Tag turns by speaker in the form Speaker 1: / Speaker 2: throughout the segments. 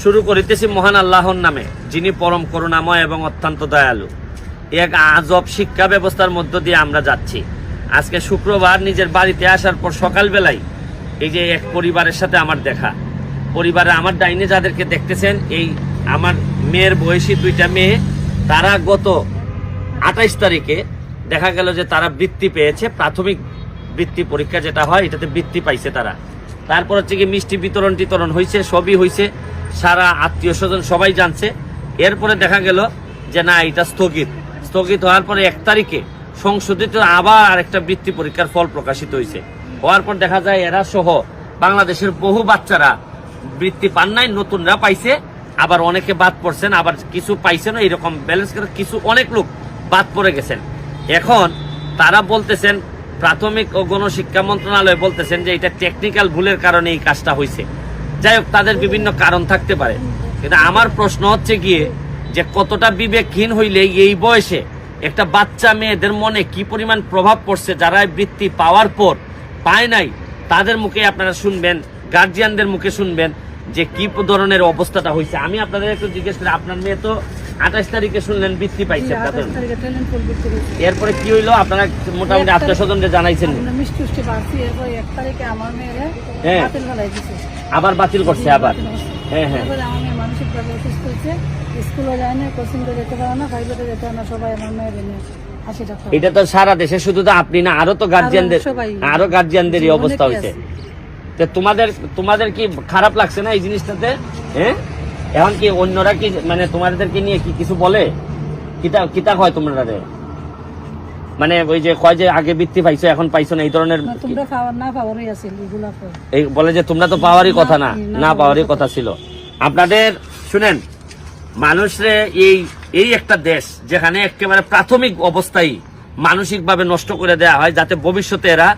Speaker 1: শুরু করিতেছি মহান আল্লাহর নামে, যিনি পরম করুণাময় এবং অত্যন্ত দয়ালু। এক আজব শিক্ষা ব্যবস্থার মধ্য দিয়ে আমরা যাচ্ছি। আজকে শুক্রবার নিজের বাড়িতে আসার পর সকালবেলায় এই যে এক পরিবারের সাথে আমার দেখা, পরিবারে আমার ডাইনে যাদেরকে দেখতেছেন, এই আমার মেয়ের বয়সী দুইটা মেয়ে, তারা গত 28 তারিখে দেখা গেল যে তারা বৃত্তি পেয়েছে। প্রাথমিক বৃত্তি পরীক্ষা যেটা হয়, এটাতে বৃত্তি পাইছে তারা। তারপর হচ্ছে কি মিষ্টি বিতরণ হয়েছে, সবই হয়েছে, সারা আত্মীয় স্বজন সবাই জানছে। এরপরে দেখা গেল যে না, এটা স্থগিত হওয়ার পরে 1 তারিখে সংশোধিত আবার আরেকটা বৃত্তি পরীক্ষার ফল প্রকাশিত হয়েছে। হওয়ার পর দেখা যায় এরা সহ বাংলাদেশের বহু বাচ্চারা বৃত্তি পান নাই, নতুনরা পাইছে, আবার অনেকে বাদ পড়ছেন, আবার কিছু পাইছেন, এইরকম ব্যালেন্স করে কিছু অনেক লোক বাদ পড়ে গেছেন। এখন তারা বলতেছেন, প্রাথমিক ও গণশিক্ষা মন্ত্রণালয় বলতেছেন যে এটা টেকনিক্যাল ভুলের কারণে এই কাজটা হয়েছে। যাই হোক, তাদের বিভিন্ন কারণ থাকতে পারে, কিন্তু আমার প্রশ্ন হচ্ছে গিয়ে যে কতটা বিবেকহীন হইলে এই বয়সে একটা বাচ্চা মেয়েদের মনে কি পরিমাণ প্রভাব পড়ছে, যারা বৃত্তি পাওয়ার পর পায় নাই, তাদের মুখে আপনারা শুনবেন, গার্জিয়ানদের মুখে শুনবেন যে কি ধরনের অবস্থাটা হয়েছে। আমি আপনাদের একটু জিজ্ঞেস করি, আপনার মেয়ে তো 28 তারিখে শুনলেন বৃত্তি পাইছে, এরপরে কি হইলো? আপনারা মোটামুটি আত্মীয় স্বজনদের জানাইছেন? হ্যাঁ, আবার বাতিল করছে আবার। হ্যাঁ হ্যাঁ, এটা তো সারা দেশে, শুধু তো আপনি না, আরো তো গার্জিয়ানদেরই অবস্থা হয়েছে। তোমাদের কি খারাপ লাগছে না এই জিনিসটাতে? হ্যাঁ, এখন কি অন্যরা কি মানে তোমাদেরকে নিয়ে কি কিছু বলে? কিতা হয় তোমরা, মানে ওই যে কয় যে আগে বৃত্তি পাইছো এখন পাইছো না, এই ধরনের বলে যে তোমরা তো পাওয়ারই কথা না পাওয়ারই কথা ছিল আপনাদের। শুনেন, মানুষরে এই একটা দেশ যেখানে একেবারে প্রাথমিক অবস্থায় মানসিক ভাবে নষ্ট করে দেওয়া হয়, যাতে ভবিষ্যতে এরা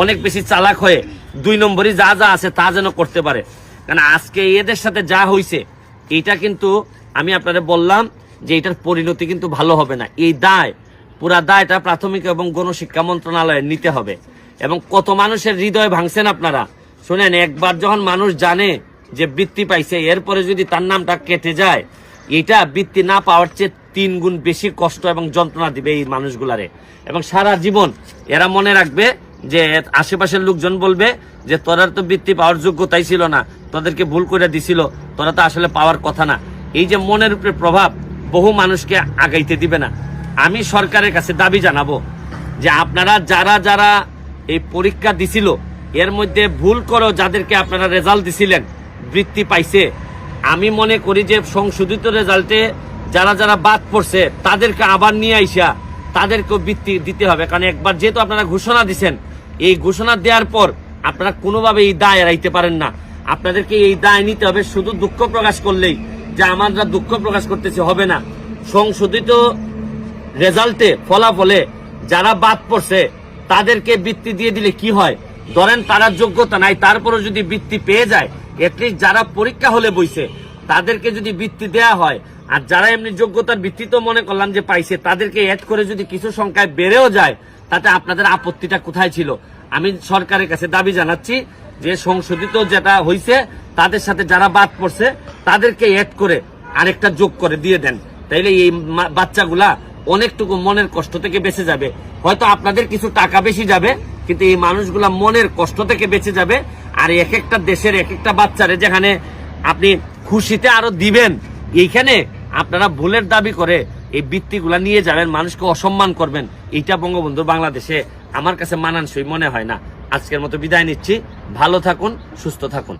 Speaker 1: অনেক বেশি চালাক হয়ে 2 নম্বরই যা আছে তা যেন করতে পারে। কারণ আজকে এদের সাথে যা হয়েছে, এইটা কিন্তু আমি আপনাদের বললাম যে এটার পরিণতি কিন্তু ভালো হবে না। এই পুরা দায়টা প্রাথমিক এবং গণশিক্ষা মন্ত্রণালয়ে নিতে হবে। এবং কত মানুষের হৃদয় ভাঙছেন আপনারা। শুনেন, একবার যখন মানুষ জানে যে বৃত্তি পাইছে, এরপরে যদি তার নামটা কেটে যায়, এটা বৃত্তি না পাওয়ার চেয়ে 3 গুণ বেশি কষ্ট এবং যন্ত্রণা দিবে এই মানুষগুলারে। এবং সারা জীবন এরা মনে রাখবে যে আশেপাশের লোকজন বলবে যে তোরা তো বৃত্তি পাওয়ার যোগ্যতাই ছিল না, তোদেরকে ভুল করে দিছিল, তোরা তো আসলে পাওয়ার কথা না। এই যে মনের উপরে প্রভাব বহু মানুষকে আগাইতে দিবে না। আমি সরকারের কাছে দাবি জানাবো যে আপনারা যারা এই পরীক্ষা দিছিল, এর মধ্যে ভুল করে যাদেরকে আপনারা রেজাল্ট দিছিলেন, বৃত্তি পাইছে, আমি মনে করি যে সংশোধিত রেজাল্টে যারা বাদ পড়ছে তাদেরকে আবার নিয়ে আইসা তাদেরকেও বৃত্তি দিতে হবে। কারণ একবার যেহেতু আপনারা ঘোষণা দিচ্ছেন, এই ঘোষণা দেওয়ার পর আপনারা কোনোভাবে এই দায় এড়াইতে পারেন না। আপনাদেরকে এই দায় নিতে হবে। শুধু দুঃখ প্রকাশ করলেই যে আমরা দুঃখ প্রকাশ করতেছি হবে না। সংশোধিত রেজাল্টে ফলাফলে যারা বাদ পড়ছে তাদেরকে বৃত্তি দিয়ে দিলে কি হয়? ধরেন তারা যোগ্যতা নাই, তারপরে যদি বৃত্তি পেয়ে যায়, এটলিস্ট যারা পরীক্ষা হলে বইছে তাদেরকে যদি বৃত্তি দেয়া হয়, আর যারা এমনি যোগ্যতার ভিত্তিতে মনে করলাম যে পাইছে, তাদেরকে অ্যাড করে যদি কিছু সংখ্যায় বেড়েও যায়, তাতে আপনাদের আপত্তিটা কোথায় ছিল? আমি সরকারের কাছে দাবি জানাচ্ছি যে সংশোধিত যেটা হয়েছে তাদের সাথে যারা বাদ পড়ছে তাদেরকে অ্যাড করে আরেকটা যোগ করে দিয়ে দেন। তাইলে এই বাচ্চাগুলা অনেকটুকু মনের কষ্ট থেকে বেঁচে যাবে। হয়তো আপনাদের কিছু টাকা বেশি যাবে, কিন্তু এই মানুষগুলা মনের কষ্ট থেকে বেঁচে যাবে। আর এক একটা দেশের এক একটা বাচ্চারে যেখানে আপনি খুশিতে আরো দিবেন, এইখানে আপনারা ভুলের দাবি করে এই বৃত্তিগুলা নিয়ে যাবেন, মানুষকে অসম্মান করবেন, এইটা বঙ্গবন্ধু বাংলাদেশে আমার কাছে মানানসই মনে হয় না। আজকের মতো বিদায় নিচ্ছি। ভালো থাকুন, সুস্থ থাকুন।